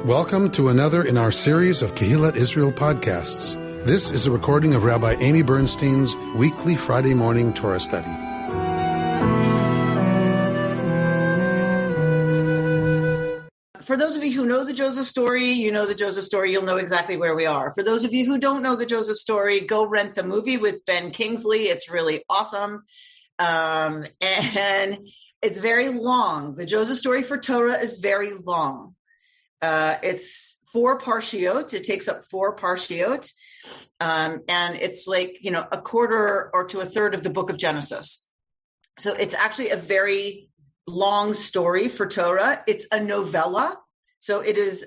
Welcome to another in our series of Kehillat Israel podcasts. This is a recording of Rabbi Amy Bernstein's weekly Friday morning Torah study. For those of you who know the Joseph story, you know the Joseph story, you'll know exactly where we are. For those of you who don't know the Joseph story, go rent the movie with Ben Kingsley. It's really awesome. And it's very long. The Joseph story for Torah is very long. It's 4 parshiot. It takes up 4 parshiot. And it's like, a quarter or to a third of the book of Genesis. So it's actually a very long story for Torah. It's a novella. So it is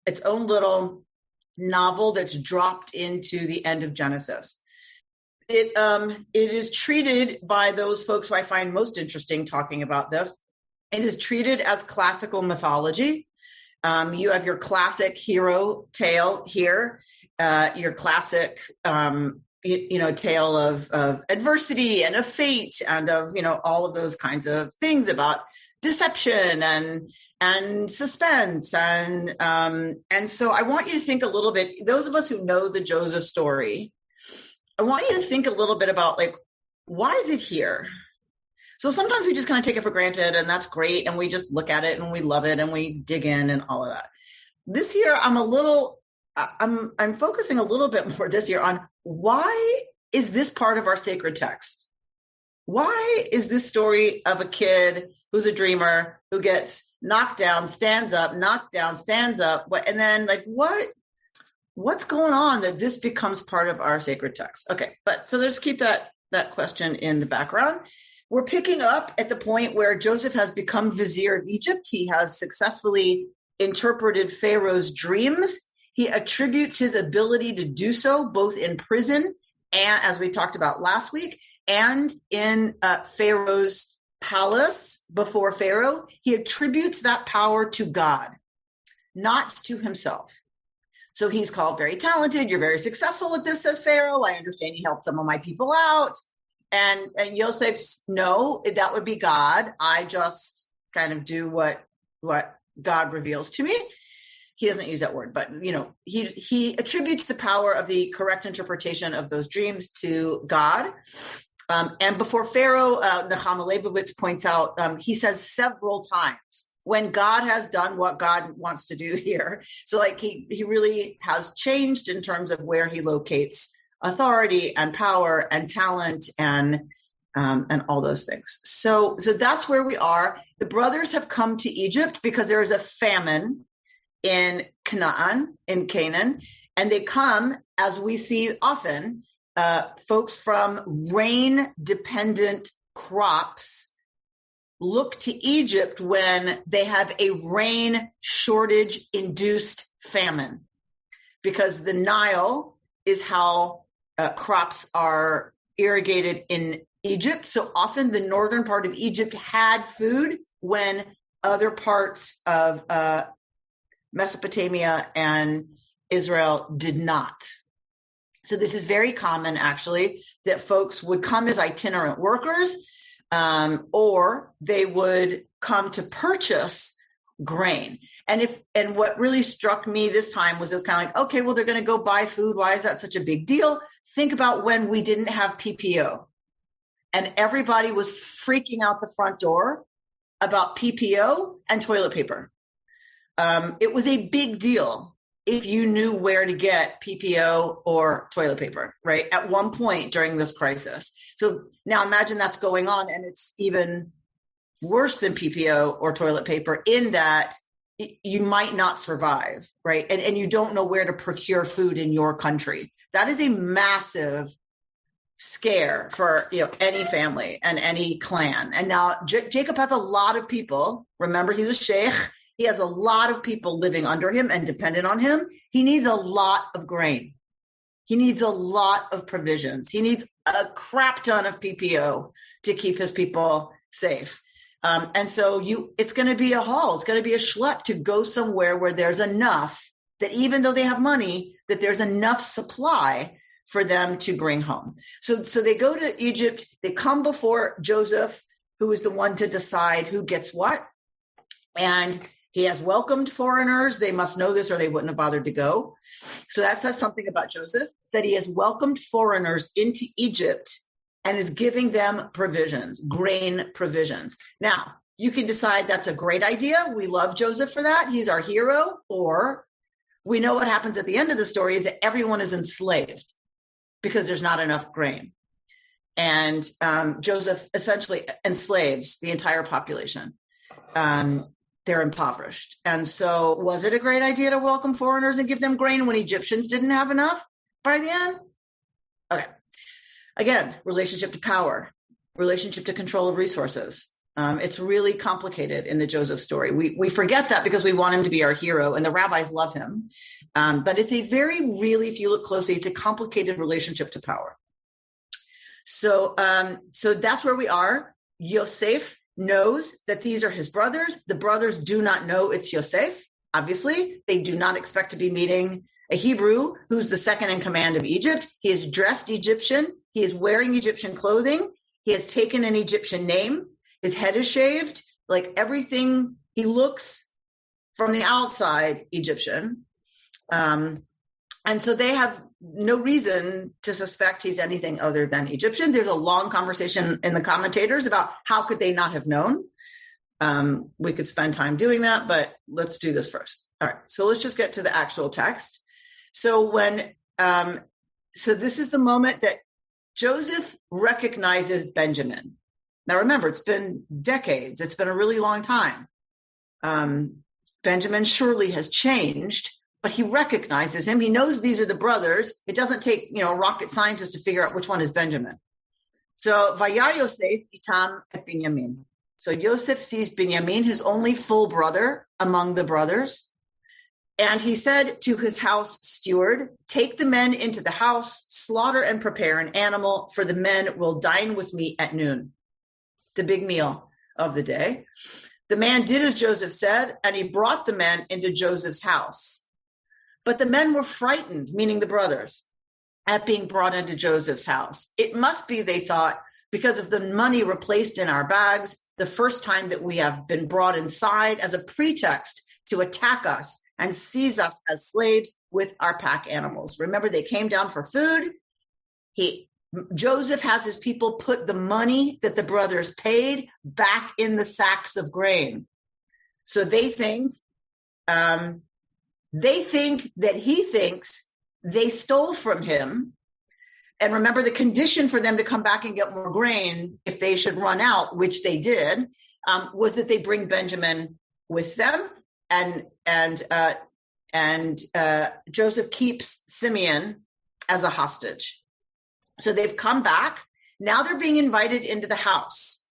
its own little novel that's dropped into the end of Genesis. It is treated by those folks who I find most interesting talking about this. It is treated as classical mythology. You have your classic hero tale here, your classic, tale of adversity and of fate and of, all of those kinds of things about deception and suspense. And so I want you to think a little bit, those of us who know the Joseph story, I want you to think a little bit about why is it here? So sometimes we just kind of take it for granted and that's great. And we just look at it and we love it and we dig in and all of that. This year, I'm focusing a little bit more this year on why is this part of our sacred text? Why is this story of a kid who's a dreamer who gets knocked down, stands up, knocked down, stands up, and then what's going on that this becomes part of our sacred text? Okay, but so let's keep that question in the background. We're picking up at the point where Joseph has become vizier of Egypt. He has successfully interpreted Pharaoh's dreams. He attributes his ability to do so both in prison and, as we talked about last week, and in Pharaoh's palace before Pharaoh. He attributes that power to God, not to himself. So he's called very talented. You're very successful at this, says Pharaoh. I understand you helped some of my people out. And Yosef's, no, that would be God. I just kind of do what God reveals to me. He doesn't use that word, but he attributes the power of the correct interpretation of those dreams to God. And before Pharaoh, Nechama Leibovitz points out, he says several times when God has done what God wants to do here. So he really has changed in terms of where he locates authority and power and talent and all those things. So that's where we are. The brothers have come to Egypt because there is a famine in Canaan, and they come, as we see often, folks from rain-dependent crops look to Egypt when they have a rain shortage-induced famine, because the Nile is how crops are irrigated in Egypt. So often the northern part of Egypt had food when other parts of Mesopotamia and Israel did not. So this is very common, actually, that folks would come as itinerant workers, or they would come to purchase grain. And what really struck me this time was this kind of okay, well, they're going to go buy food. Why is that such a big deal? Think about when we didn't have PPO and everybody was freaking out the front door about PPO and toilet paper. It was a big deal if you knew where to get PPO or toilet paper, right? At one point during this crisis. So now imagine that's going on and it's even worse than PPO or toilet paper in that you might not survive, right? And you don't know where to procure food in your country. That is a massive scare for any family and any clan. And now Jacob has a lot of people. Remember, he's a sheikh. He has a lot of people living under him and dependent on him. He needs a lot of grain. He needs a lot of provisions. He needs a crap ton of PPO to keep his people safe. And so it's going to be a haul. It's going to be a schlep to go somewhere where there's enough that even though they have money, that there's enough supply for them to bring home. So they go to Egypt. They come before Joseph, who is the one to decide who gets what. And He has welcomed foreigners. They must know this or they wouldn't have bothered to go. So that says something about Joseph, that he has welcomed foreigners into Egypt and is giving them provisions, grain provisions. Now, you can decide that's a great idea. We love Joseph for that. He's our hero. Or we know what happens at the end of the story is that everyone is enslaved because there's not enough grain. And Joseph essentially enslaves the entire population. They're impoverished. And so was it a great idea to welcome foreigners and give them grain when Egyptians didn't have enough by the end? Okay. Again, relationship to power, relationship to control of resources. It's really complicated in the Joseph story. We forget that because we want him to be our hero and the rabbis love him. But it's a really, if you look closely, it's a complicated relationship to power. So that's where we are. Yosef knows that these are his brothers. The brothers do not know it's Yosef. Obviously, they do not expect to be meeting a Hebrew who's the second in command of Egypt. He is dressed Egyptian. He is wearing Egyptian clothing. He has taken an Egyptian name. His head is shaved. Like everything, he looks from the outside Egyptian. And so they have no reason to suspect he's anything other than Egyptian. There's a long conversation in the commentators about how could they not have known. We could spend time doing that, but let's do this first. All right, so let's just get to the actual text. So so this is the moment that Joseph recognizes Benjamin. Now remember, it's been decades. It's been a really long time. Benjamin surely has changed, but he recognizes him. He knows these are the brothers. It doesn't take, a rocket scientist to figure out which one is Benjamin. So Vayar Yosef itam et Binyamin. So Yosef sees Binyamin, his only full brother among the brothers. And he said to his house steward, take the men into the house, slaughter and prepare an animal, for the men will dine with me at noon. The big meal of the day. The man did as Joseph said, and he brought the men into Joseph's house. But the men were frightened, meaning the brothers, at being brought into Joseph's house. It must be, they thought, because of the money replaced in our bags, the first time that we have been brought inside as a pretext to attack us and seize us as slaves with our pack animals. Remember, they came down for food. Joseph has his people put the money that the brothers paid back in the sacks of grain. So they think that he thinks they stole from him. And remember, the condition for them to come back and get more grain, if they should run out, which they did, was that they bring Benjamin with them. And Joseph keeps Simeon as a hostage. So they've come back. Now they're being invited into the house.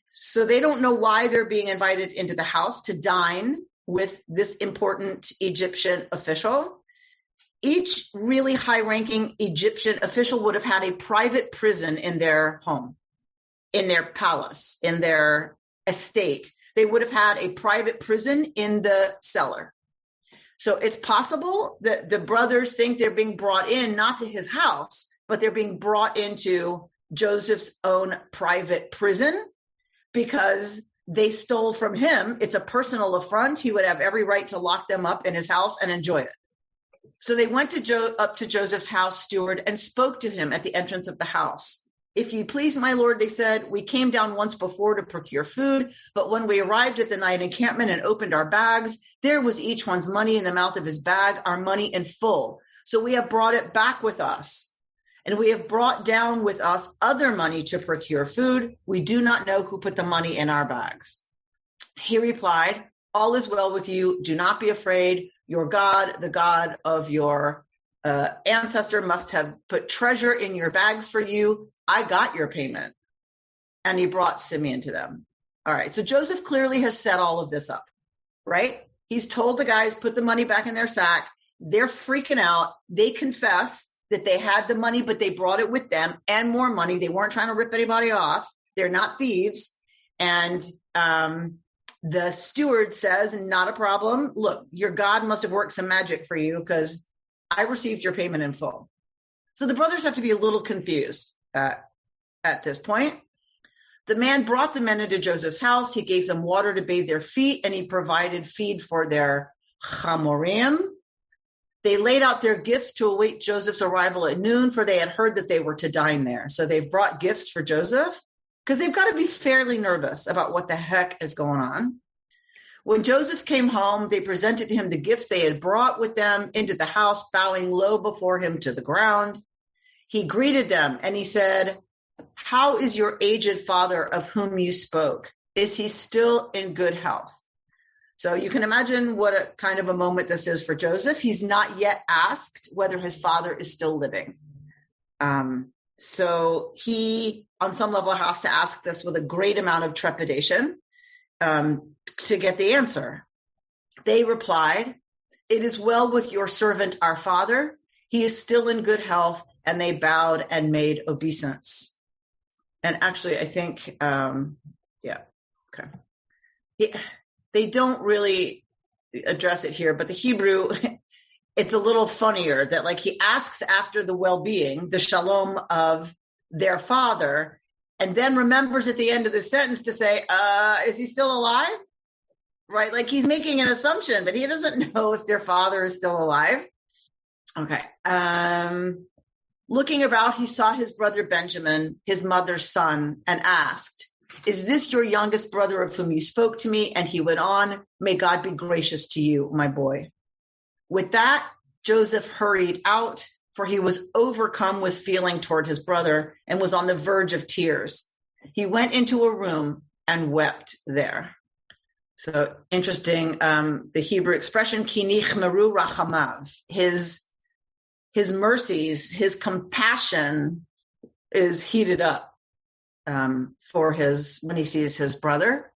So they don't know why they're being invited into the house to dine with this important Egyptian official. Each really high-ranking Egyptian official would have had a private prison in their home, in their palace, in their estate. They would have had a private prison in the cellar. So it's possible that the brothers think they're being brought in, not to his house, but they're being brought into Joseph's own private prison because they stole from him. It's a personal affront. He would have every right to lock them up in his house and enjoy it. So they went up to Joseph's house steward and spoke to him at the entrance of the house. If you please, my lord, they said, we came down once before to procure food, but when we arrived at the night encampment and opened our bags, there was each one's money in the mouth of his bag, our money in full. So we have brought it back with us. And we have brought down with us other money to procure food. We do not know who put the money in our bags. He replied, all is well with you. Do not be afraid. Your God, the God of your ancestor, must have put treasure in your bags for you. I got your payment. And he brought Simeon to them. All right. So Joseph clearly has set all of this up, right? He's told the guys, put the money back in their sack. They're freaking out. They confess that they had the money, but they brought it with them and more money. They weren't trying to rip anybody off. They're not thieves. And the steward says, not a problem. Look, your God must have worked some magic for you because I received your payment in full. So the brothers have to be a little confused at this point. The man brought the men into Joseph's house. He gave them water to bathe their feet, and he provided feed for their chamorim. They laid out their gifts to await Joseph's arrival at noon, for they had heard that they were to dine there. So they've brought gifts for Joseph because they've got to be fairly nervous about what the heck is going on. When Joseph came home, they presented to him the gifts they had brought with them into the house, bowing low before him to the ground. He greeted them and he said, "How is your aged father of whom you spoke? Is he still in good health?" So you can imagine what a kind of a moment this is for Joseph. He's not yet asked whether his father is still living. So he, on some level, has to ask this with a great amount of trepidation to get the answer. They replied, "It is well with your servant, our father. He is still in good health." And they bowed and made obeisance. And actually, I think, they don't really address it here, but the Hebrew, it's a little funnier that like he asks after the well-being, the shalom of their father, and then remembers at the end of the sentence to say, is he still alive? Right? Like he's making an assumption, but he doesn't know if their father is still alive. Okay. Looking about, he saw his brother Benjamin, his mother's son, and asked, "Is this your youngest brother of whom you spoke to me?" And he went on, "May God be gracious to you, my boy." With that, Joseph hurried out, for he was overcome with feeling toward his brother and was on the verge of tears. He went into a room and wept there. So interesting, the Hebrew expression, ki nichmeru rachamav, his mercies, his compassion is heated up when he sees his brother,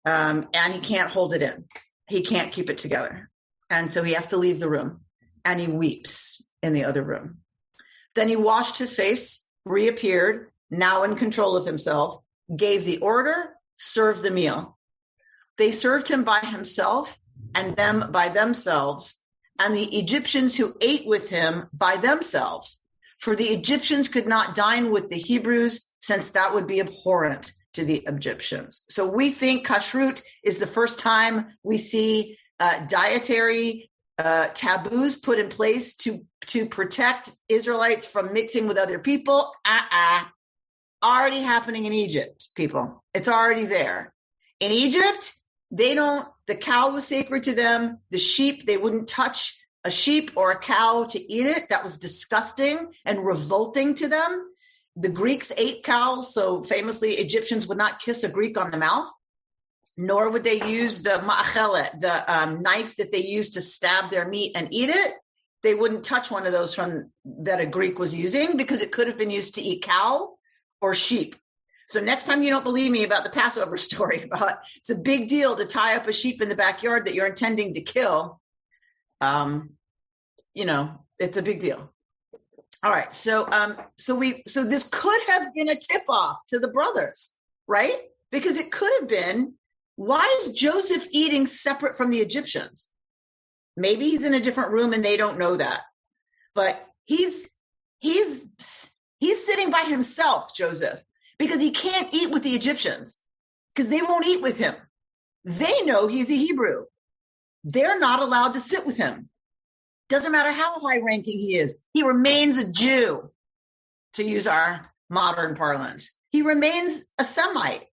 and he can't hold it in. He can't keep it together. And so he has to leave the room, and he weeps in the other room. Then he washed his face, reappeared, now in control of himself, gave the order, served the meal. They served him by himself and them by themselves, and the Egyptians who ate with him by themselves. For the Egyptians could not dine with the Hebrews, since that would be abhorrent to the Egyptians. So we think kashrut is the first time we see dietary taboos put in place to protect Israelites from mixing with other people. Already happening in Egypt, people. It's already there. In Egypt, the cow was sacred to them. The sheep, they wouldn't touch a sheep or a cow to eat it. That was disgusting and revolting to them. The Greeks ate cows, so famously Egyptians would not kiss a Greek on the mouth, nor would they use the ma'achelet, the knife that they used to stab their meat and eat it. They wouldn't touch one of those that a Greek was using because it could have been used to eat cow or sheep. So next time you don't believe me about the Passover story, about it's a big deal to tie up a sheep in the backyard that you're intending to kill, it's a big deal. All right, so this could have been a tip-off to the brothers, right? Because it could have been, why is Joseph eating separate from the Egyptians? Maybe he's in a different room and they don't know that, but he's sitting by himself, Joseph. Because he can't eat with the Egyptians, because they won't eat with him. They know he's a Hebrew. They're not allowed to sit with him. Doesn't matter how high ranking he is. He remains a Jew, to use our modern parlance. He remains a Semite.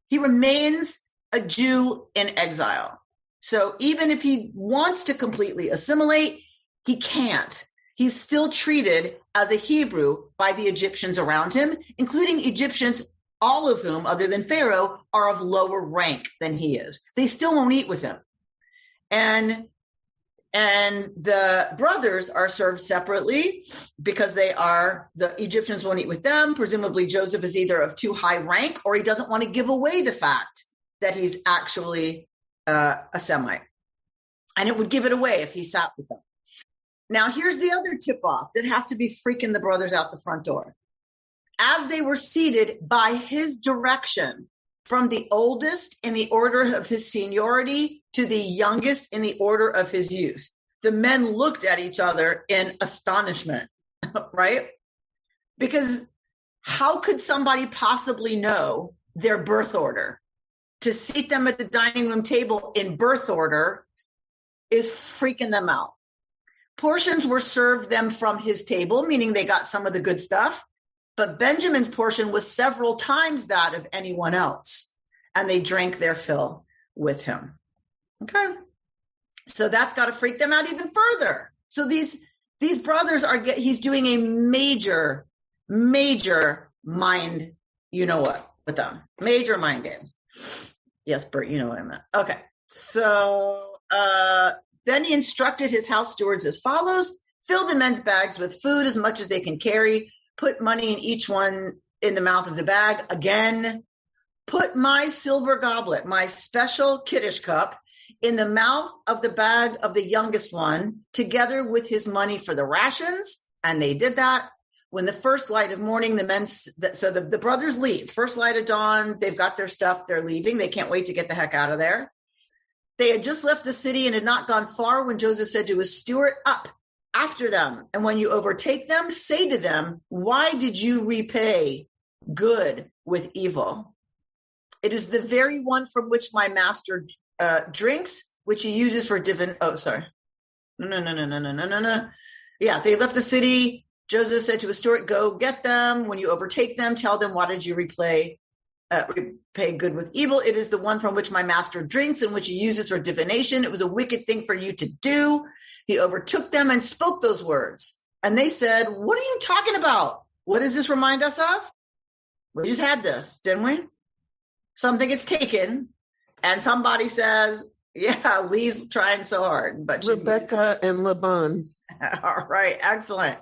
He remains a Jew in exile. So even if he wants to completely assimilate, he can't. He's still treated as a Hebrew by the Egyptians around him, including Egyptians, all of whom, other than Pharaoh, are of lower rank than he is. They still won't eat with him. And the brothers are served separately because the Egyptians won't eat with them. Presumably Joseph is either of too high rank or he doesn't want to give away the fact that he's actually a Semite. And it would give it away if he sat with them. Now, here's the other tip-off that has to be freaking the brothers out the front door. As they were seated by his direction, from the oldest in the order of his seniority to the youngest in the order of his youth, the men looked at each other in astonishment, right? Because how could somebody possibly know their birth order. To seat them at the dining room table in birth order is freaking them out. Portions were served them from his table, meaning they got some of the good stuff. But Benjamin's portion was several times that of anyone else. And they drank their fill with him. Okay. So that's got to freak them out even further. So these brothers he's doing a major mind, you know what, with them. Major mind games. Yes, Bert, you know what I meant. Okay. So then he instructed his house stewards as follows: fill the men's bags with food as much as they can carry. Put money in each one in the mouth of the bag. Again, put my silver goblet, my special Kiddush cup, in the mouth of the bag of the youngest one, together with his money for the rations. And they did that. When the first light of morning, the brothers leave. First light of dawn, they've got their stuff, they're leaving. They can't wait to get the heck out of there. They had just left the city and had not gone far when Joseph said to his steward, up after them. And when you overtake them, say to them, why did you repay good with evil? It is the very one from which my master drinks, which he uses for divine. Oh, sorry. No. Yeah, they left the city. Joseph said to his steward, go get them. When you overtake them, tell them, why did you repay good with evil? It is the one from which my master drinks and which he uses for divination. It was a wicked thing for you to do. He overtook them and spoke those words. And they said, what are you talking about? What does this remind us of? We just had this, didn't we? Something gets taken and somebody says, yeah, Lee's trying so hard. But Rebecca and Laban. All right, excellent.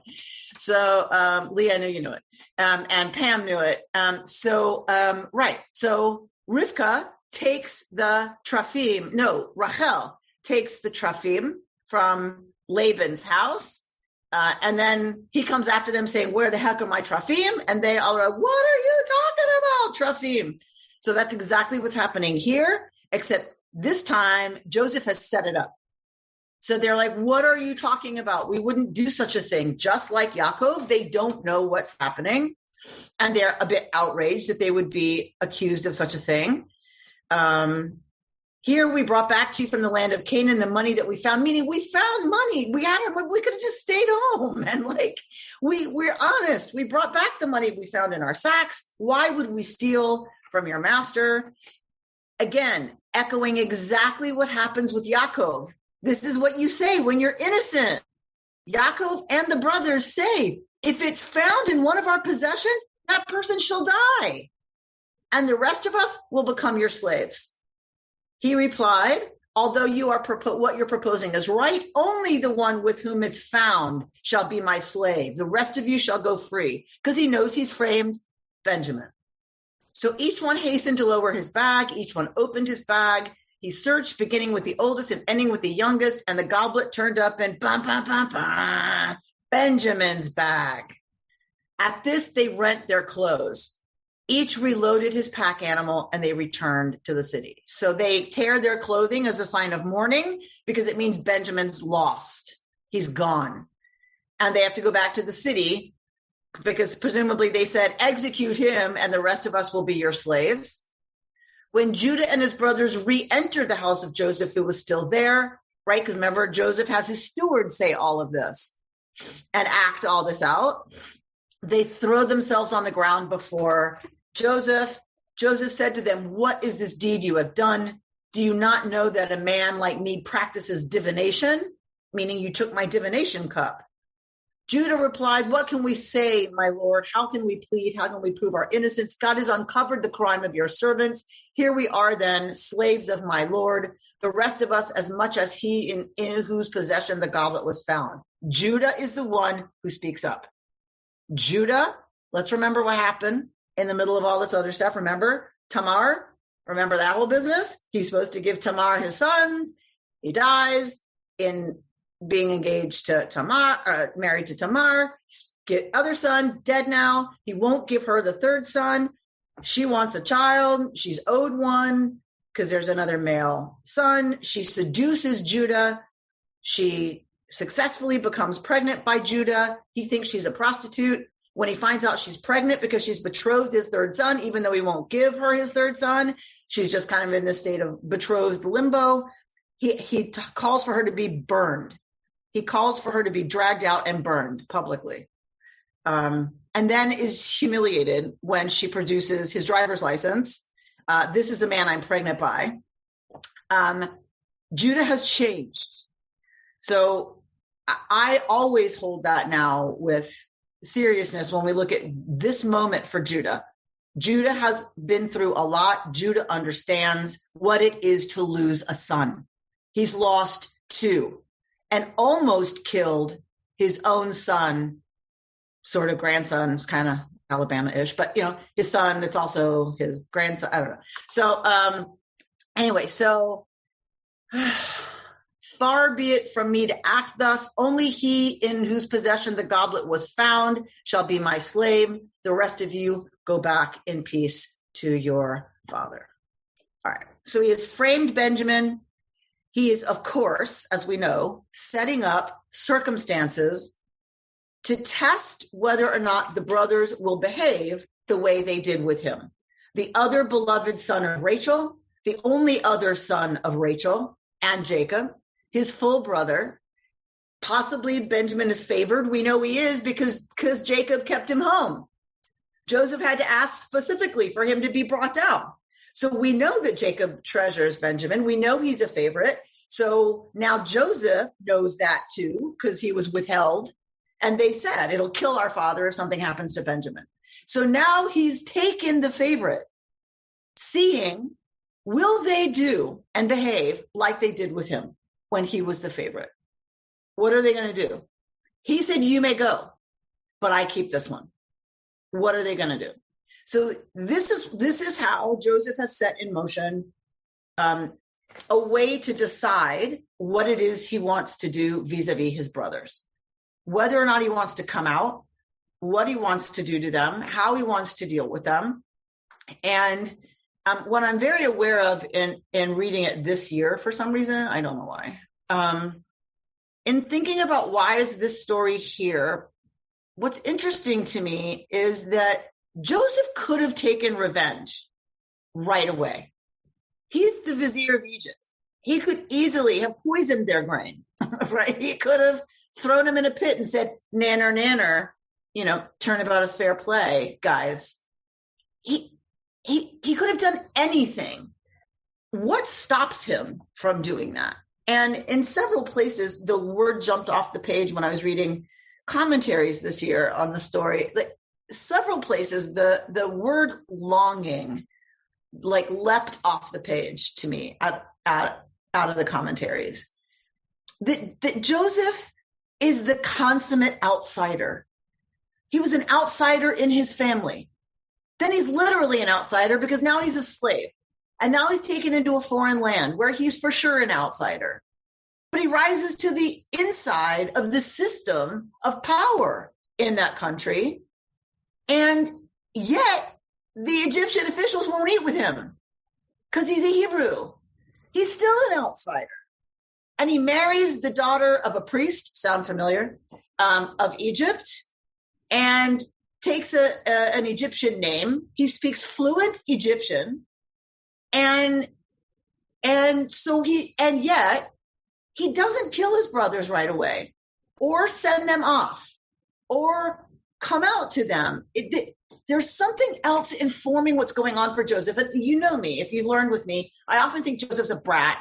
So, Lee, I know you knew it. And Pam knew it. Right. So Rivka takes Rachel takes the trafim from Laban's house. And then he comes after them saying, where the heck are my trafim? And they all are like, what are you talking about, trafim? So that's exactly what's happening here, except this time Joseph has set it up. So they're like, what are you talking about? We wouldn't do such a thing. Just like Yaakov, they don't know what's happening. And they're a bit outraged that they would be accused of such a thing. Here we brought back to you from the land of Canaan the money that we found, meaning we found money. We could have just stayed home. And we're honest. We brought back the money we found in our sacks. Why would we steal from your master? Again, echoing exactly what happens with Yaakov. This is what you say when you're innocent. Yaakov and the brothers say, if it's found in one of our possessions, that person shall die. And the rest of us will become your slaves. He replied, although what you're proposing is right, only the one with whom it's found shall be my slave. The rest of you shall go free, because he knows he's framed Benjamin. So each one hastened to lower his bag. Each one opened his bag. He searched, beginning with the oldest and ending with the youngest, and the goblet turned up in Benjamin's bag. At this, they rent their clothes. Each reloaded his pack animal, and they returned to the city. So they tear their clothing as a sign of mourning, because it means Benjamin's lost. He's gone. And they have to go back to the city, because presumably they said, execute him, and the rest of us will be your slaves. When Judah and his brothers re-entered the house of Joseph, who was still there, right? Because remember, Joseph has his stewards say all of this and act all this out. They throw themselves on the ground before Joseph. Joseph said to them, what is this deed you have done? Do you not know that a man like me practices divination? Meaning you took my divination cup. Judah replied, what can we say, my Lord? How can we plead? How can we prove our innocence? God has uncovered the crime of your servants. Here we are then, slaves of my Lord, the rest of us as much as he in whose possession the goblet was found. Judah is the one who speaks up. Judah, let's remember what happened in the middle of all this other stuff. Remember Tamar? Remember that whole business? He's supposed to give Tamar his sons. He dies in being engaged to Tamar, married to Tamar. Other son, dead now. He won't give her the third son. She wants a child. She's owed one because there's another male son. She seduces Judah. She successfully becomes pregnant by Judah. He thinks she's a prostitute. When he finds out she's pregnant because she's betrothed his third son, even though he won't give her his third son, she's just kind of in this state of betrothed limbo. He calls for her to be burned. He calls for her to be dragged out and burned publicly. And then is humiliated when she produces his driver's license. This is the man I'm pregnant by. Judah has changed. So I always hold that now with seriousness when we look at this moment for Judah. Judah has been through a lot. Judah understands what it is to lose a son. He's lost two and almost killed his own son, sort of grandson's kind of Alabama-ish, but his son, that's also his grandson. I don't know. So anyway, far be it from me to act thus. Only he in whose possession the goblet was found shall be my slave. The rest of you go back in peace to your father. All right. So he has framed Benjamin. He is, of course, as we know, setting up circumstances to test whether or not the brothers will behave the way they did with him. The other beloved son of Rachel, the only other son of Rachel and Jacob, his full brother. Possibly Benjamin is favored. We know he is because Jacob kept him home. Joseph had to ask specifically for him to be brought down. So we know that Jacob treasures Benjamin. We know he's a favorite. So now Joseph knows that too, because he was withheld. And they said, it'll kill our father if something happens to Benjamin. So now he's taken the favorite, seeing, will they do and behave like they did with him when he was the favorite? What are they going to do? He said, you may go, but I keep this one. What are they going to do? So this is how Joseph has set in motion a way to decide what it is he wants to do vis-a-vis his brothers, whether or not he wants to come out, what he wants to do to them, how he wants to deal with them. And what I'm very aware of in reading it this year, for some reason, I don't know why, in thinking about why is this story here, what's interesting to me is that Joseph could have taken revenge right away. He's the vizier of Egypt. He could easily have poisoned their grain, right? He could have thrown him in a pit and said, nanner, turnabout is fair play, guys. He could have done anything. What stops him from doing that? And in several places, the word jumped off the page when I was reading commentaries this year on the story. Like several places, the word longing leapt off the page to me out of the commentaries. That Joseph is the consummate outsider. He was an outsider in his family. Then he's literally an outsider because now he's a slave. And now he's taken into a foreign land where he's for sure an outsider. But he rises to the inside of the system of power in that country. And yet the Egyptian officials won't eat with him because he's a Hebrew. He's still an outsider. And he marries the daughter of a priest, sound familiar, of Egypt, and takes an Egyptian name. He speaks fluent Egyptian. And yet he doesn't kill his brothers right away or send them off or come out to them. There's something else informing what's going on for Joseph. And you know me, if you've learned with me, I often think Joseph's a brat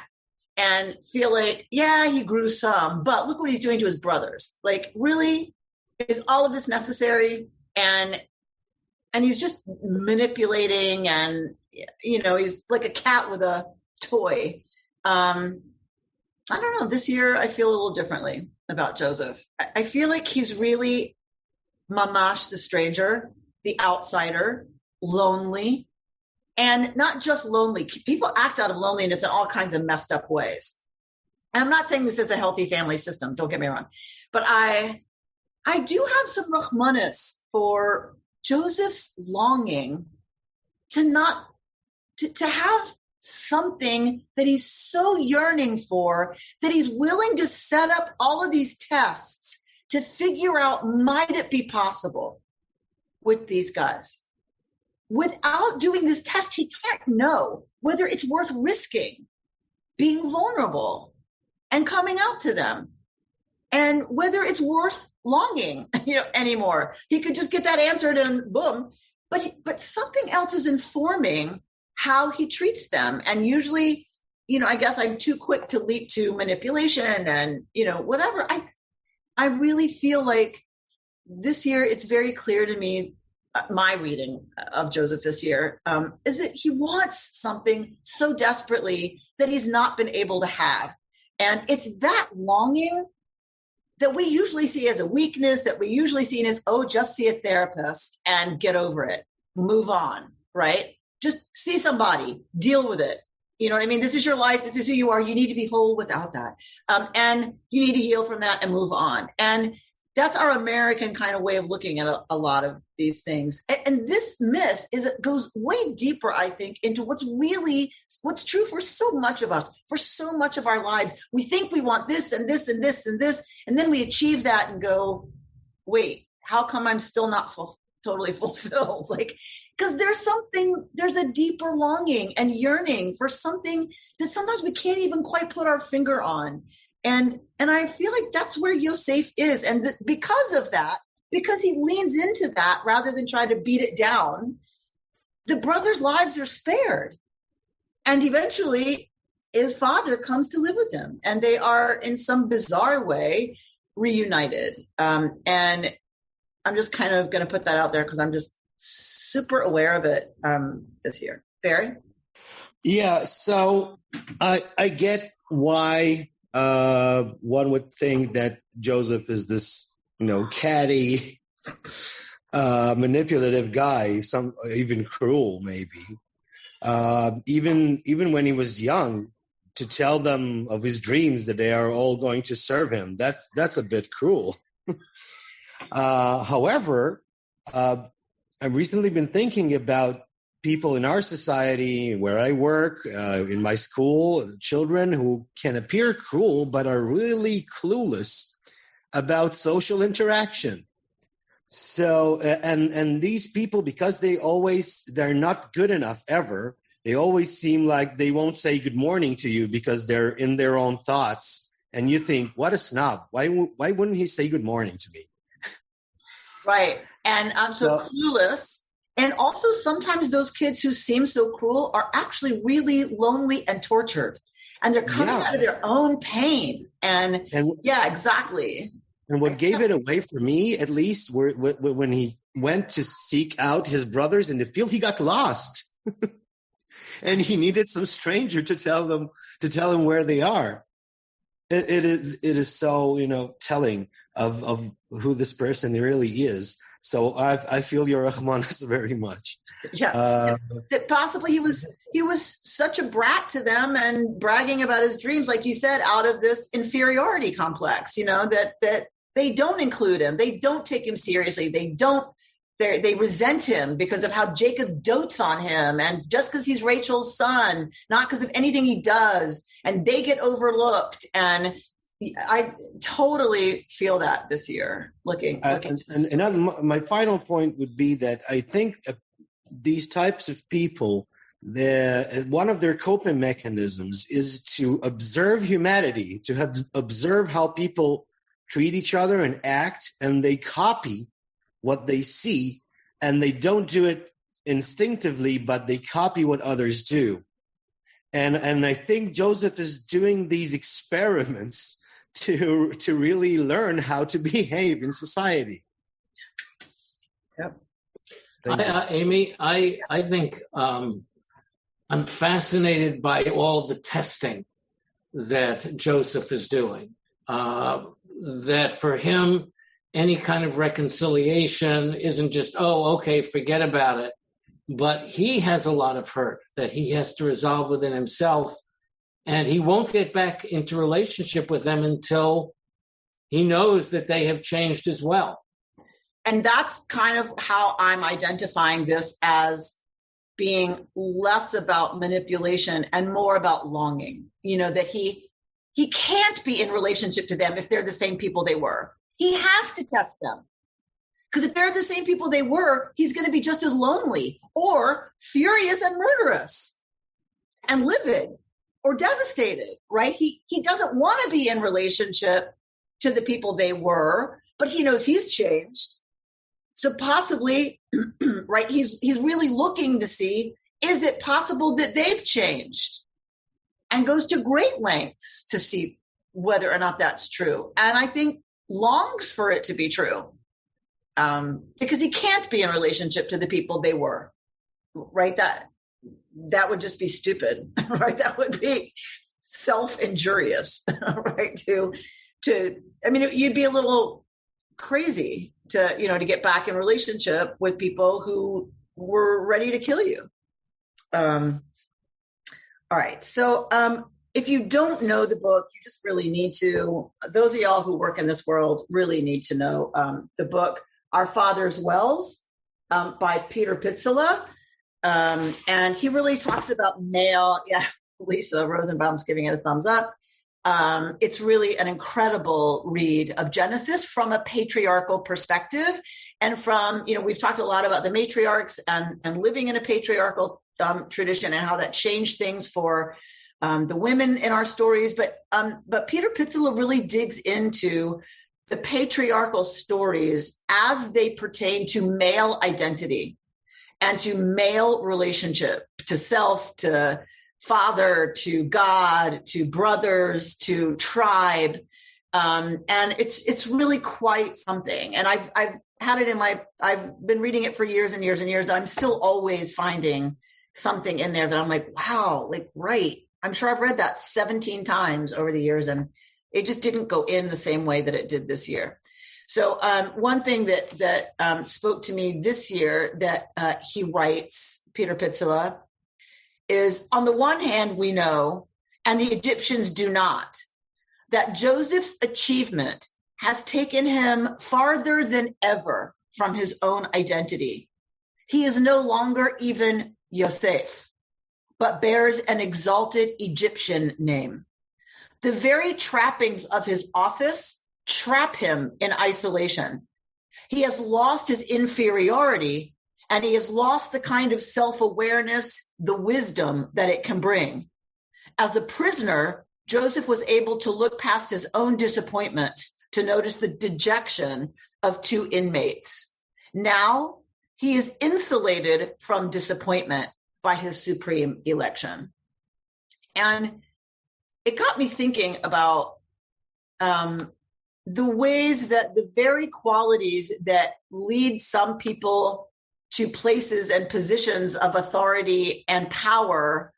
and feel like, yeah, he grew some, but look what he's doing to his brothers. Like, really? Is all of this necessary? And he's just manipulating and, he's like a cat with a toy. I don't know. This year, I feel a little differently about Joseph. I feel like he's really mamash, the stranger, the outsider, lonely, and not just lonely. People act out of loneliness in all kinds of messed up ways. And I'm not saying this is a healthy family system. Don't get me wrong. But I do have some rachmanis for Joseph's longing to have something that he's so yearning for that he's willing to set up all of these tests to figure out, might it be possible with these guys. Without doing this test, he can't know whether it's worth risking being vulnerable and coming out to them, and whether it's worth longing, anymore. He could just get that answered and boom. But something else is informing how he treats them. And usually, I guess I'm too quick to leap to manipulation and, whatever. I really feel like this year, it's very clear to me, my reading of Joseph this year, is that he wants something so desperately that he's not been able to have. And it's that longing that we usually see as a weakness, that we usually see as, just see a therapist and get over it, move on, right? Just see somebody, deal with it. You know what I mean? This is your life. This is who you are. You need to be whole without that. And you need to heal from that and move on. And that's our American kind of way of looking at a lot of these things. And this myth goes way deeper, I think, into what's true for so much of us, for so much of our lives. We think we want this and this and this and this, and then we achieve that and go, wait, how come I'm still not totally fulfilled? Because there's a deeper longing and yearning for something that sometimes we can't even quite put our finger on. And I feel like that's where Yosef is. And because of that, because he leans into that rather than try to beat it down, the brothers' lives are spared. And eventually his father comes to live with him. And they are, in some bizarre way, reunited. And I'm just kind of going to put that out there because I'm just super aware of it this year. Barry? Yeah, so I get why one would think that Joseph is this, catty, manipulative guy, even cruel, maybe. Even when he was young, to tell them of his dreams that they are all going to serve him, that's a bit cruel. However, I've recently been thinking about people in our society, where I work, in my school, children who can appear cruel but are really clueless about social interaction. So, and these people, because they're not good enough ever, they always seem like they won't say good morning to you because they're in their own thoughts. And you think, what a snob. Why wouldn't he say good morning to me? Right. And I'm so clueless. And also sometimes those kids who seem so cruel are actually really lonely and tortured. And they're coming out of their own pain. And yeah, exactly. And what gave it away for me, at least, when he went to seek out his brothers in the field, he got lost. And he needed some stranger to tell him where they are. It is so, telling of who this person really is. So I feel your Rahmanas very much. Yeah, that possibly he was such a brat to them and bragging about his dreams, like you said, out of this inferiority complex. That they don't include him, they don't take him seriously, they resent him because of how Jacob dotes on him, and just because he's Rachel's son, not because of anything he does, and they get overlooked. And I totally feel that this year looking and my final point would be that I think these types of people, one of their coping mechanisms is to observe humanity, to observe how people treat each other and act, and they copy what they see, and they don't do it instinctively, but they copy what others do. And I think Joseph is doing these experiments to really learn how to behave in society. Yep. Amy, I think I'm fascinated by all the testing that Joseph is doing. That for him, any kind of reconciliation isn't just, okay, forget about it. But he has a lot of hurt that he has to resolve within himself. And he won't get back into relationship with them until he knows that they have changed as well. And that's kind of how I'm identifying this as being less about manipulation and more about longing. That he can't be in relationship to them if they're the same people they were. He has to test them Because if they're the same people they were, he's going to be just as lonely or furious and murderous and livid or devastated, right? He doesn't want to be in relationship to the people they were, but he knows he's changed. So possibly, right, he's really looking to see, is it possible that they've changed? And goes to great lengths to see whether or not that's true. And I think longs for it to be true. Because he can't be in relationship to the people they were, right? That would just be stupid, right? That would be self-injurious, right? You'd be a little crazy to get back in relationship with people who were ready to kill you. All right. So, if you don't know the book, you just really need to, those of y'all who work in this world really need to know, the book, Our Father's Wells, by Peter Pitzela. And he really talks about male. Yeah. Lisa Rosenbaum's giving it a thumbs up. It's really an incredible read of Genesis from a patriarchal perspective. And from, we've talked a lot about the matriarchs and living in a patriarchal tradition and how that changed things for the women in our stories. But Peter Pitzela really digs into the patriarchal stories as they pertain to male identity and to male relationship, to self, to father, to God, to brothers, to tribe. And it's really quite something. And I've had it I've been reading it for years and years and years. I'm still always finding something in there that I'm like, wow, right. I'm sure I've read that 17 times over the years, and it just didn't go in the same way that it did this year. So one thing that spoke to me this year that he writes, Peter Pitzela, is on the one hand, we know, and the Egyptians do not, that Joseph's achievement has taken him farther than ever from his own identity. He is no longer even Yosef, but bears an exalted Egyptian name. The very trappings of his office trap him in isolation. He has lost his inferiority, and he has lost the kind of self-awareness, the wisdom that it can bring. As a prisoner, Joseph was able to look past his own disappointments to notice the dejection of two inmates. Now he is insulated from disappointment by his supreme election. And it got me thinking about the ways that the very qualities that lead some people to places and positions of authority and power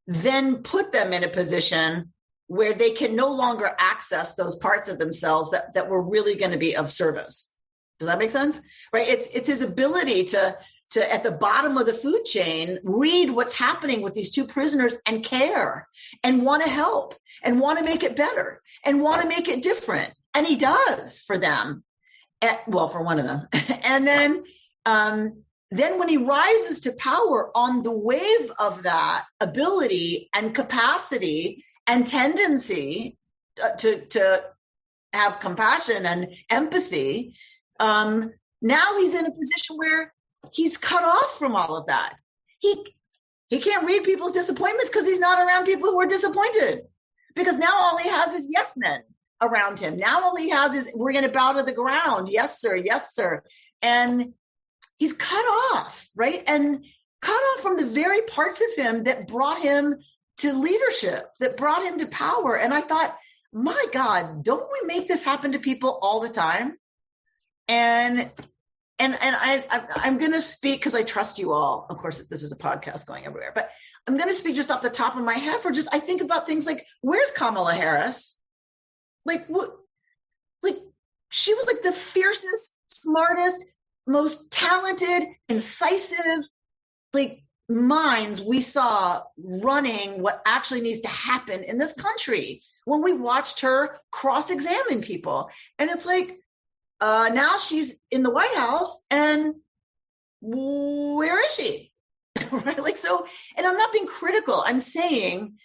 then put them in a position where they can no longer access those parts of themselves that were really going to be of service. Does that make sense? Right? It's his ability to at the bottom of the food chain, read what's happening with these two prisoners and care and want to help and want to make it better and want to make it different. And he does for them. For one of them. And then when he rises to power on the wave of that ability and capacity and tendency to have compassion and empathy, now he's in a position where he's cut off from all of that. He can't read people's disappointments because he's not around people who are disappointed. Because now all he has is yes men around him. Now all he has is, we're going to bow to the ground. Yes, sir. Yes, sir. And he's cut off, right? And cut off from the very parts of him that brought him to leadership, that brought him to power. And I thought, my God, don't we make this happen to people all the time? And I'm going to speak because I trust you all. Of course, this is a podcast going everywhere, but I'm going to speak just off the top of my head I think about things like, where's Kamala Harris? She was like the fiercest, smartest, most talented, incisive, minds we saw running what actually needs to happen in this country when we watched her cross-examine people. And it's now she's in the White House, and where is she? Right? And I'm not being critical. I'm saying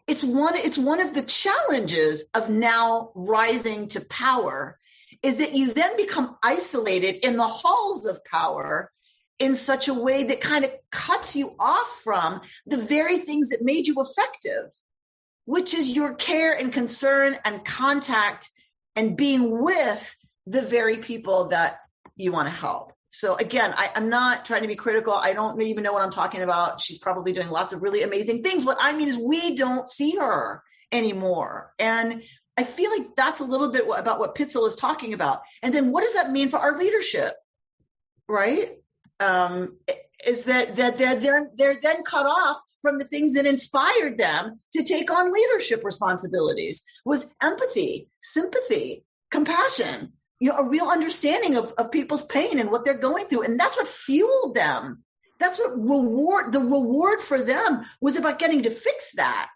it's one of the challenges of now rising to power is that you then become isolated in the halls of power in such a way that kind of cuts you off from the very things that made you effective, which is your care and concern and contact and being with the very people that you want to help. So again, I'm not trying to be critical. I don't even know what I'm talking about. She's probably doing lots of really amazing things. What I mean is we don't see her anymore. And I feel like that's a little bit about what Pitzel is talking about. And then what does that mean for our leadership, right? Is that they're then cut off from the things that inspired them to take on leadership responsibilities, was empathy, sympathy, compassion, a real understanding of people's pain and what they're going through. And that's what fueled them. That's what the reward for them was about getting to fix that.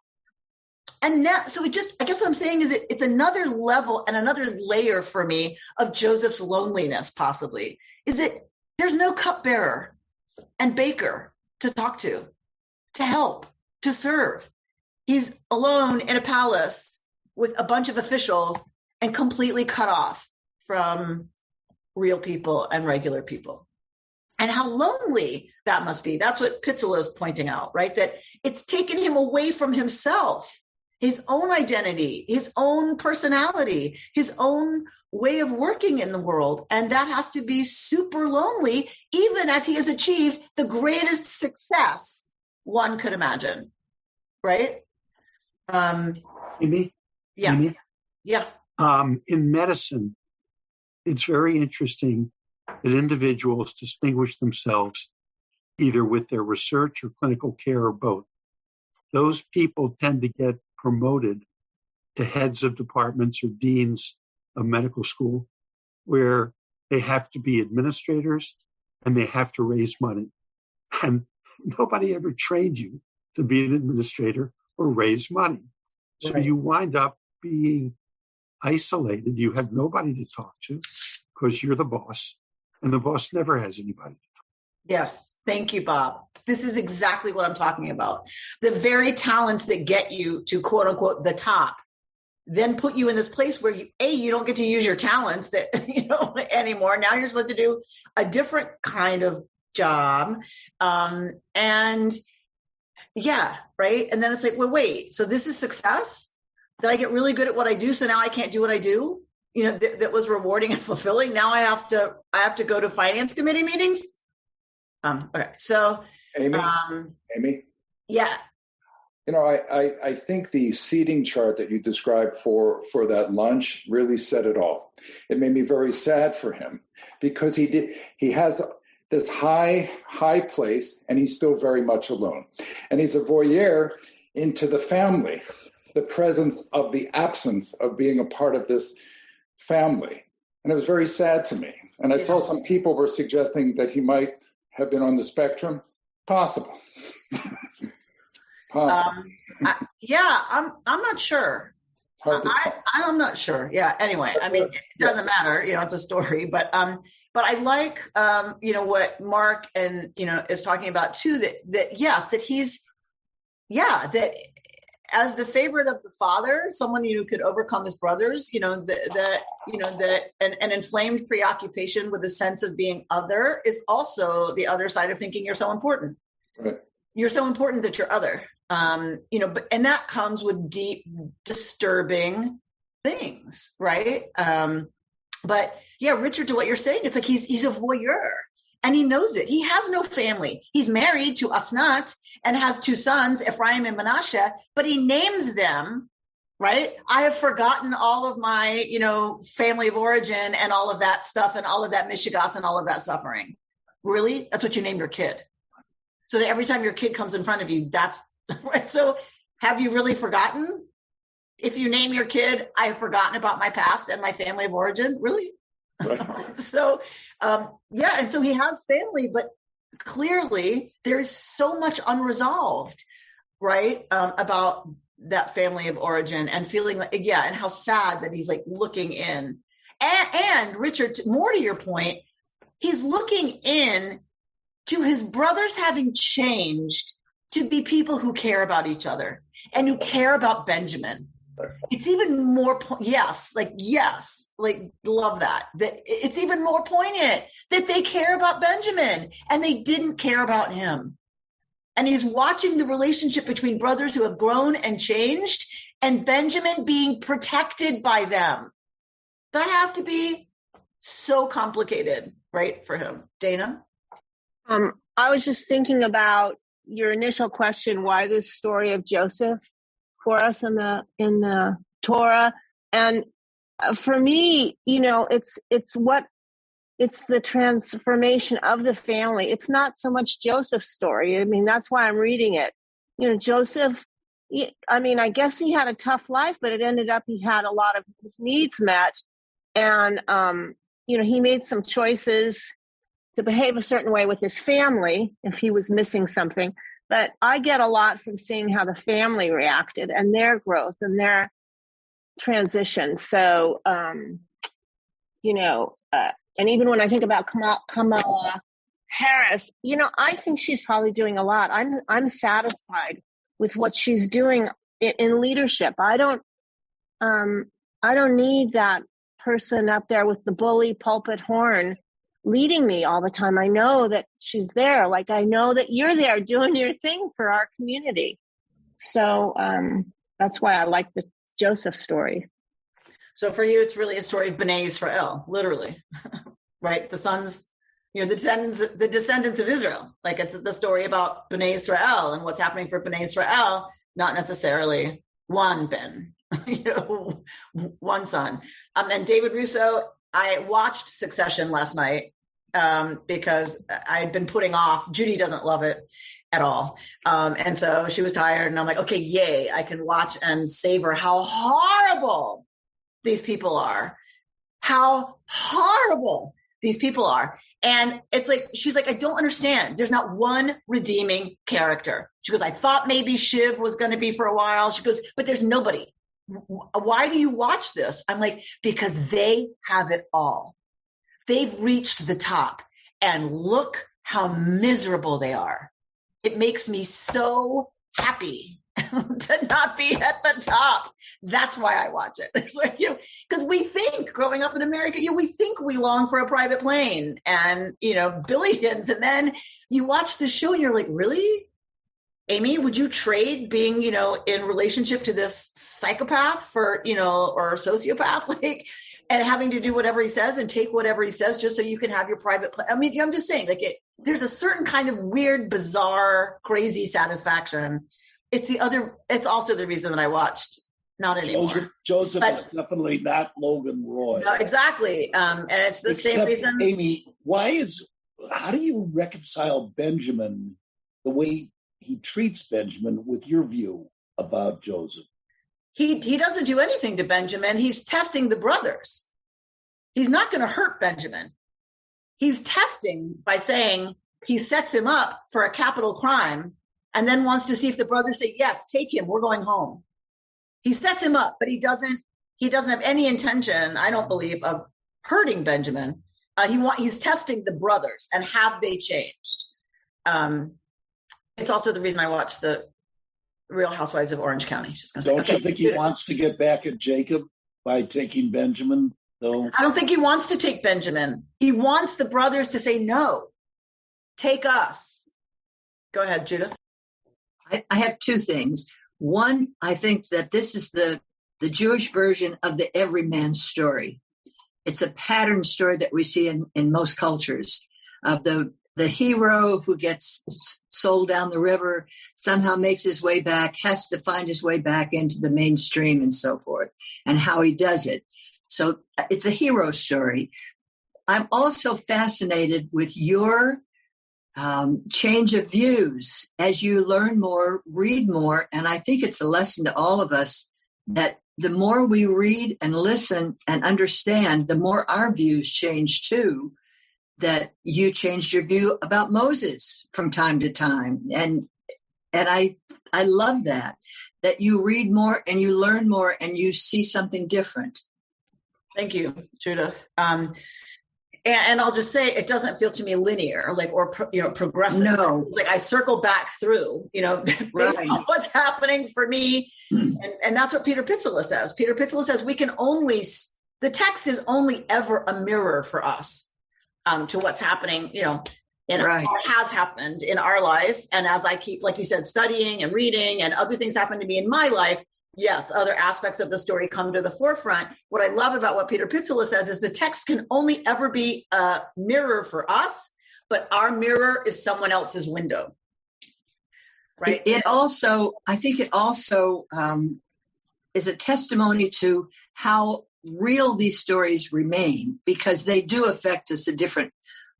And now, so I guess what I'm saying is it's another level and another layer for me of Joseph's loneliness, possibly, is that there's no cupbearer and baker to talk to help, to serve. He's alone in a palace with a bunch of officials and completely cut off from real people and regular people. And how lonely that must be. That's what Pitzel is pointing out, right? That it's taken him away from himself, his own identity, his own personality, his own way of working in the world. And that has to be super lonely, even as he has achieved the greatest success one could imagine, right? Amy? Yeah. Amy? Yeah. In medicine, it's very interesting that individuals distinguish themselves either with their research or clinical care or both. Those people tend to get promoted to heads of departments or deans of medical school, where they have to be administrators and they have to raise money. And nobody ever trained you to be an administrator or raise money. So Right. you wind up being isolated. You have nobody to talk to because you're the boss, and the boss never has anybody. Yes. Thank you, Bob. This is exactly what I'm talking about. The very talents that get you to quote unquote the top then put you in this place where you don't get to use your talents that anymore. Now you're supposed to do a different kind of job. And yeah, right. And then it's like, well, wait, so this is success? Did I get really good at what I do? So now I can't do what I do? That was rewarding and fulfilling. Now I have to go to finance committee meetings. Okay. So Amy? Yeah. I think the seating chart that you described for that lunch really said it all. It made me very sad for him because he has this high place and he's still very much alone. And he's a voyeur into the family, the presence of the absence of being a part of this family. And it was very sad to me. And I saw some people were suggesting that he might have been on the spectrum. Possible. I'm not sure. I'm not sure. Yeah. Anyway, I mean, it doesn't matter. It's a story. But I like what Mark and is talking about too. That he's that as the favorite of the father, someone who could overcome his brothers. An inflamed preoccupation with a sense of being other is also the other side of thinking you're so important. Right. You're so important that you're other. And that comes with deep, disturbing things, right? But yeah, Richard, to what you're saying, it's like he's a voyeur and he knows it. He has no family. He's married to Asnat and has 2 sons, Ephraim and Manasseh, but he names them, right? I have forgotten all of my, family of origin and all of that stuff and all of that mishigas and all of that suffering. Really? That's what you name your kid. So that every time your kid comes in front of you, that's right. So have you really forgotten? If you name your kid, I have forgotten about my past and my family of origin. Really? Right. So, and so he has family, but clearly there is so much unresolved, right? About that family of origin and feeling like, and how sad that he's like looking in. And Richard, more to your point, he's looking in to his brothers having changed to be people who care about each other and who care about Benjamin It's even more, yes, love that it's even more poignant that they care about Benjamin and they didn't care about him. And he's watching the relationship between brothers who have grown and changed and Benjamin being protected by them. That has to be so complicated, right, for him. Dana? I was just thinking about your initial question, why this story of Joseph for us in the Torah. And for me, it's the transformation of the family. It's not so much Joseph's story. I mean, that's why I'm reading it. Joseph, I guess he had a tough life, but it ended up he had a lot of his needs met. And, he made some choices to behave a certain way with his family if he was missing something. But I get a lot from seeing how the family reacted and their growth and their transition. So, and even when I think about Kamala Harris, I think she's probably doing a lot. I'm satisfied with what she's doing in leadership. I don't need that person up there with the bully pulpit horn leading me all the time. I know that she's there. Like, I know that you're there doing your thing for our community. So that's why I like the Joseph story. So for you, it's really a story of Bnei Israel, literally, right? The sons, the descendants of Israel. Like, it's the story about Bnei Israel and what's happening for Bnei Israel, not necessarily one Ben, one son. And David Russo, I watched Succession last night because I had been putting off. Judy doesn't love it at all. And so she was tired and I'm like, okay, yay, I can watch and savor how horrible these people are. How horrible these people are. And it's like, she's like, I don't understand. There's not one redeeming character. She goes, I thought maybe Shiv was going to be for a while. She goes, but there's nobody. Why do you watch this? I'm like, because they have it all. They've reached the top and look how miserable they are. It makes me so happy to not be at the top. That's why I watch it. It's like, because we think growing up in America, we think we long for a private plane and, billions. And then you watch the show and you're like, really? Amy, would you trade being, in relationship to this psychopath for, or sociopath, and having to do whatever he says and take whatever he says just so you can have your private plane? I mean, I'm just saying, there's a certain kind of weird, bizarre, crazy satisfaction. It's also the reason that I watched Not Anymore. Joseph is definitely not Logan Roy. No, exactly. And it's the same reason. Amy, how do you reconcile Benjamin, the way he treats Benjamin, with your view about Joseph? He doesn't do anything to Benjamin. He's testing the brothers. He's not going to hurt Benjamin. He's testing by saying he sets him up for a capital crime and then wants to see if the brothers say, yes, take him, we're going home. He sets him up, but he doesn't have any intention, I don't believe, of hurting Benjamin. He's testing the brothers and have they changed. It's also the reason I watch the Real Housewives of Orange County. Don't you think he wants to get back at Jacob by taking Benjamin, though? I don't think he wants to take Benjamin. He wants the brothers to say, no, take us. Go ahead, Judith. I have two things. One, I think that this is the Jewish version of the everyman story. It's a pattern story that we see in most cultures of the hero who gets sold down the river, somehow makes his way back, has to find his way back into the mainstream and so forth, and how he does it. So it's a hero story. I'm also fascinated with your change of views as you learn more, read more. And I think it's a lesson to all of us that the more we read and listen and understand, the more our views change too. That you changed your view about Moses from time to time. And I love that you read more and you learn more and you see something different. Thank you, Judith. And I'll just say, it doesn't feel to me linear, progressive. No. Like I circle back through, based on what's happening for me. And that's what Peter Pitzela says. Peter Pitzela says the text is only ever a mirror for us to what's happening, or has happened in our life. And as I keep, like you said, studying and reading and other things happen to me in my life, yes, other aspects of the story come to the forefront. What I love about what Peter Pitzela says is the text can only ever be a mirror for us, but our mirror is someone else's window. Right. I think it also is a testimony to how real these stories remain, because they do affect us in different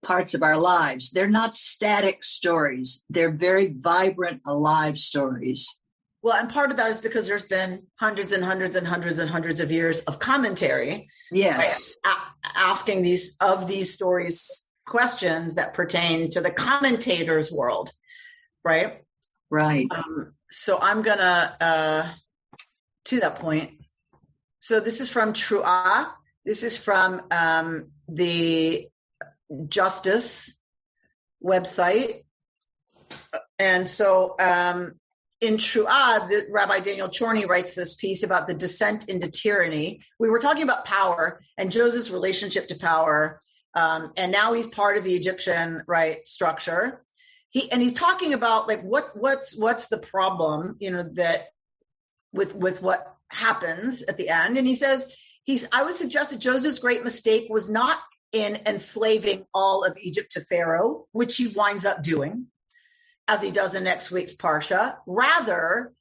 parts of our lives. They're not static stories. They're very vibrant, alive stories. Well, and part of that is because there's been hundreds and hundreds and hundreds and hundreds of years of commentary. Yes. Right, asking these stories questions that pertain to the commentator's world. Right. Right. So I'm going to that point. So this is from Torah. This is from the Justice website. And so in Torah, Rabbi Daniel Chorny writes this piece about the descent into tyranny. We were talking about power and Joseph's relationship to power. And now he's part of the Egyptian structure. He's talking about what's the problem, that with what happens at the end. And he says, I would suggest that Joseph's great mistake was not in enslaving all of Egypt to Pharaoh, which he winds up doing, as he does in next week's Parshat. Rather,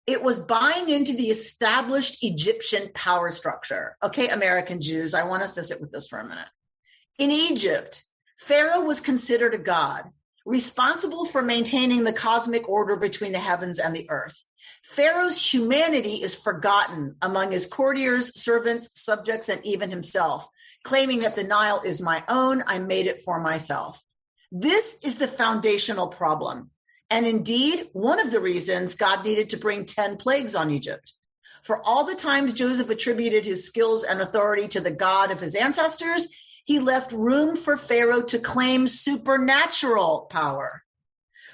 it was buying into the established Egyptian power structure. Okay, American Jews, I want us to sit with this for a minute. In Egypt, Pharaoh was considered a god, responsible for maintaining the cosmic order between the heavens and the earth. Pharaoh's humanity is forgotten among his courtiers, servants, subjects, and even himself, claiming that the Nile is my own, I made it for myself. This is the foundational problem. And indeed, one of the reasons God needed to bring 10 plagues on Egypt. For all the times Joseph attributed his skills and authority to the God of his ancestors, he left room for Pharaoh to claim supernatural power.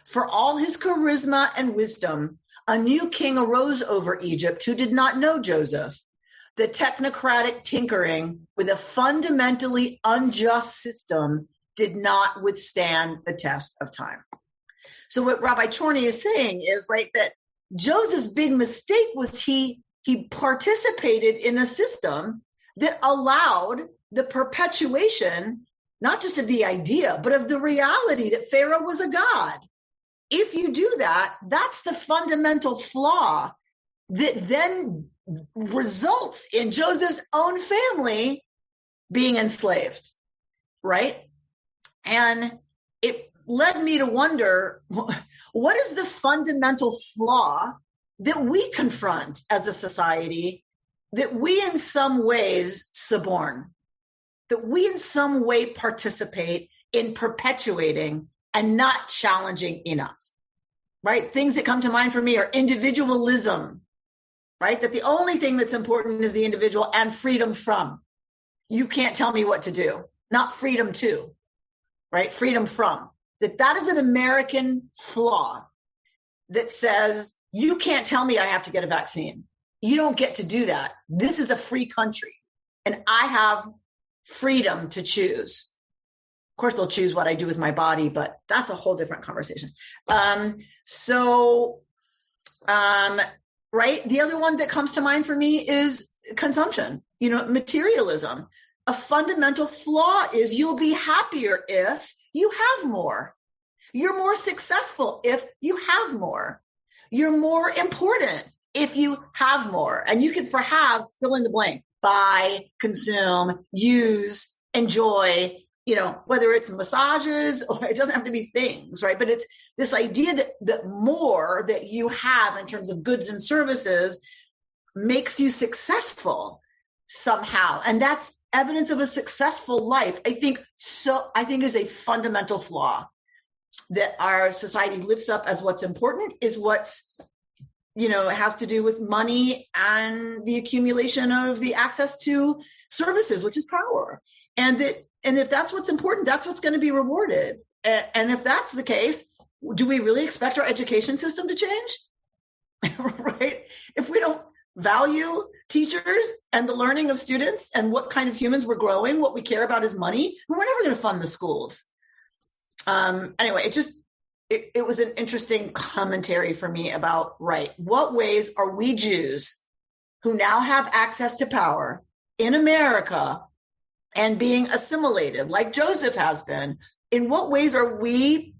For all his charisma and wisdom, a new king arose over Egypt who did not know Joseph. The technocratic tinkering with a fundamentally unjust system did not withstand the test of time. So what Rabbi Chorny is saying is that Joseph's big mistake was he participated in a system that allowed the perpetuation, not just of the idea, but of the reality that Pharaoh was a god. If you do that, that's the fundamental flaw that then results in Joseph's own family being enslaved, right? And it led me to wonder, what is the fundamental flaw that we confront as a society, that we in some ways suborn, that we in some way participate in perpetuating and not challenging enough, right? Things that come to mind for me are individualism, right? That the only thing that's important is the individual and freedom from. You can't tell me what to do, not freedom to, right? Freedom from. That is an American flaw that says, you can't tell me I have to get a vaccine. You don't get to do that. This is a free country and I have freedom to choose. Of course, they'll choose what I do with my body, but that's a whole different conversation. Right? The other one that comes to mind for me is consumption, materialism. A fundamental flaw is you'll be happier if you have more. You're more successful if you have more. You're more important if you have more. And you can fill in the blank, buy, consume, use, enjoy, whether it's massages or it doesn't have to be things, right? But it's this idea that more that you have in terms of goods and services makes you successful somehow. And that's evidence of a successful life. I think is a fundamental flaw that our society lifts up as what's important is what's, it has to do with money and the accumulation of the access to services, which is power. And that And if that's what's important, that's what's going to be rewarded. And if that's the case, do we really expect our education system to change? Right? If we don't value teachers and the learning of students and what kind of humans we're growing, what we care about is money, we're never going to fund the schools. Anyway, it was an interesting commentary for me about, right, what ways are we Jews who now have access to power in America and being assimilated like Joseph has been, in what ways are we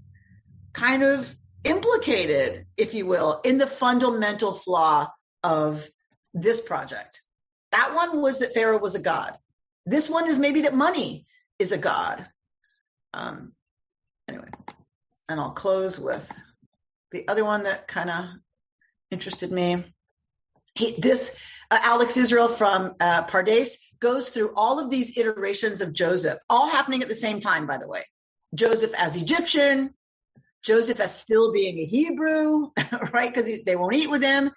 kind of implicated, if you will, in the fundamental flaw of this project? That one was that Pharaoh was a god. This one is maybe that money is a god. Anyway, and I'll close with the other one that kind of interested me. Alex Israel from Pardes goes through all of these iterations of Joseph, all happening at the same time, by the way. Joseph as Egyptian, Joseph as still being a Hebrew, right? Because they won't eat with him.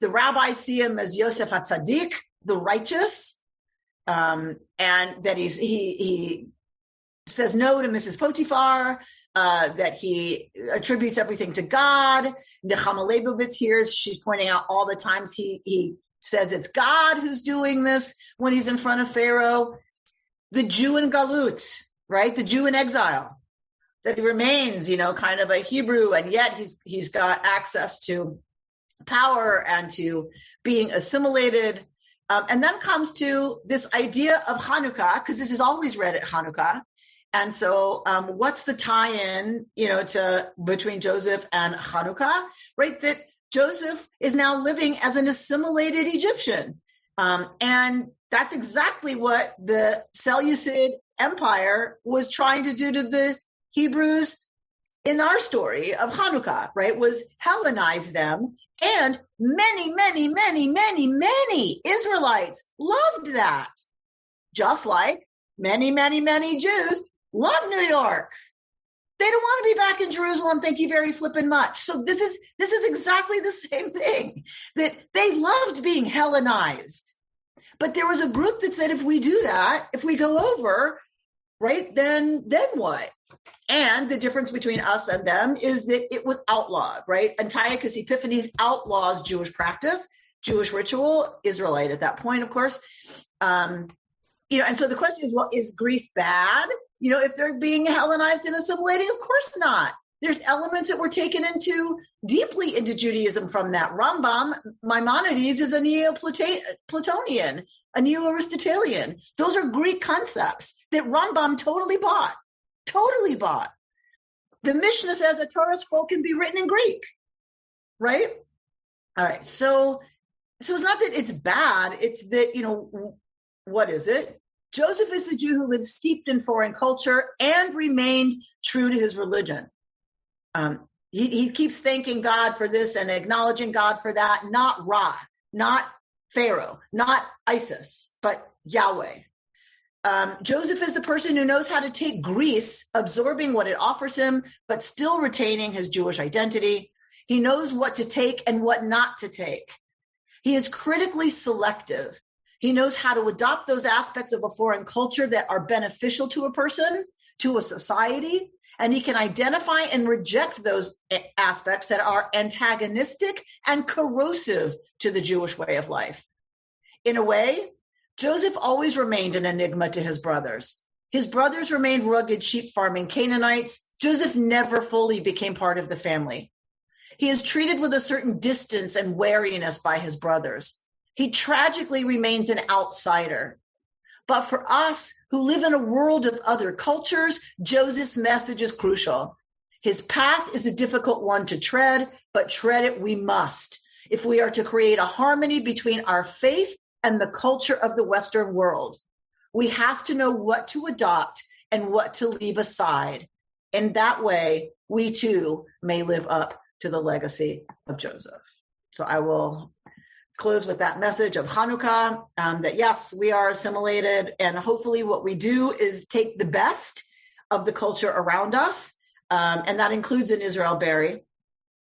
The rabbis see him as Yosef HaTzadik, the righteous, and that he says no to Mrs. Potiphar, that he attributes everything to God. Nechama Leibovitz here, she's pointing out all the times he says it's God who's doing this when he's in front of Pharaoh. The Jew in Galut, right? The Jew in exile, that he remains, kind of a Hebrew, and yet he's got access to power and to being assimilated. And then comes to this idea of Hanukah, because this is always read at Hanukah. And so what's the tie-in, between Joseph and Hanukah, right? That Joseph is now living as an assimilated Egyptian. And that's exactly what the Seleucid Empire was trying to do to the Hebrews in our story of Hanukah, right? Was Hellenize them. And many, many, many, many, many Israelites loved that. Just like many, many, many Jews love New York. They don't want to be back in Jerusalem, thank you very flippin' much. So this is exactly the same thing, that they loved being Hellenized. But there was a group that said, if we do that, if we go over, right, then what? And the difference between us and them is that it was outlawed, right? Antiochus Epiphanes outlaws Jewish practice, Jewish ritual, Israelite at that point, of course. And so the question is, well, is Greece bad? If they're being Hellenized and assimilating? Of course not. There's elements that were taken deeply into Judaism from that. Rambam, Maimonides, is a Neoplatonian, a Neo-Aristotelian. Those are Greek concepts that Rambam totally bought. The Mishnah says a Torah scroll can be written in Greek, right? All right. So it's not that it's bad. It's that, what is it? Joseph is the Jew who lived steeped in foreign culture and remained true to his religion. He keeps thanking God for this and acknowledging God for that, not Ra, not Pharaoh, not Isis, but Yahweh. Joseph is the person who knows how to take Greece, absorbing what it offers him, but still retaining his Jewish identity. He knows what to take and what not to take. He is critically selective. He knows how to adopt those aspects of a foreign culture that are beneficial to a person, to a society, and he can identify and reject those aspects that are antagonistic and corrosive to the Jewish way of life. In a way, Joseph always remained an enigma to his brothers. His brothers remained rugged sheep farming Canaanites. Joseph never fully became part of the family. He is treated with a certain distance and wariness by his brothers. He tragically remains an outsider. But for us who live in a world of other cultures, Joseph's message is crucial. His path is a difficult one to tread, but tread it we must if we are to create a harmony between our faith and the culture of the Western world. We have to know what to adopt and what to leave aside. In that way, we too may live up to the legacy of Joseph. So I will close with that message of Hanukah, that yes, we are assimilated, and hopefully what we do is take the best of the culture around us, and that includes in Israel Berry,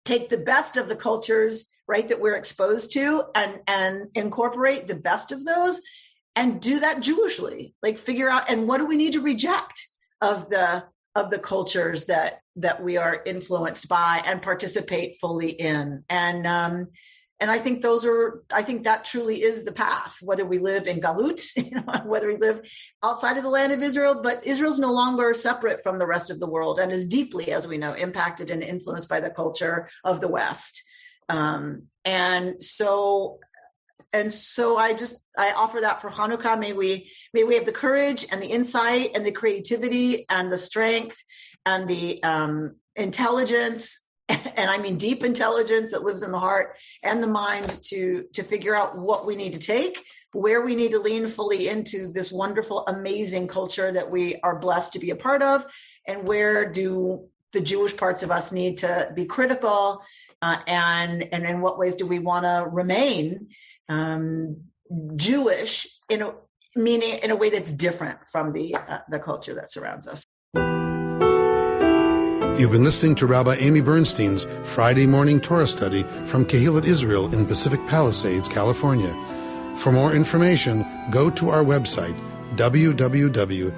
take the best of the cultures, right, that we're exposed to, and incorporate the best of those, and do that Jewishly, like figure out, and what do we need to reject of the cultures that we are influenced by and participate fully in. And I think that truly is the path, whether we live in Galut, whether we live outside of the land of Israel, but Israel's no longer separate from the rest of the world and is deeply, as we know, impacted and influenced by the culture of the West. And so I offer that for Hanukah. May we have the courage and the insight and the creativity and the strength and the intelligence, and I mean deep intelligence that lives in the heart and the mind to figure out what we need to take, where we need to lean fully into this wonderful, amazing culture that we are blessed to be a part of, and where do the Jewish parts of us need to be critical, and in what ways do we want to remain Jewish in a way that's different from the culture that surrounds us. You've been listening to Rabbi Amy Bernstein's Friday morning Torah study from Kehillat Israel in Pacific Palisades, California. For more information, go to our website, www.ourki.org.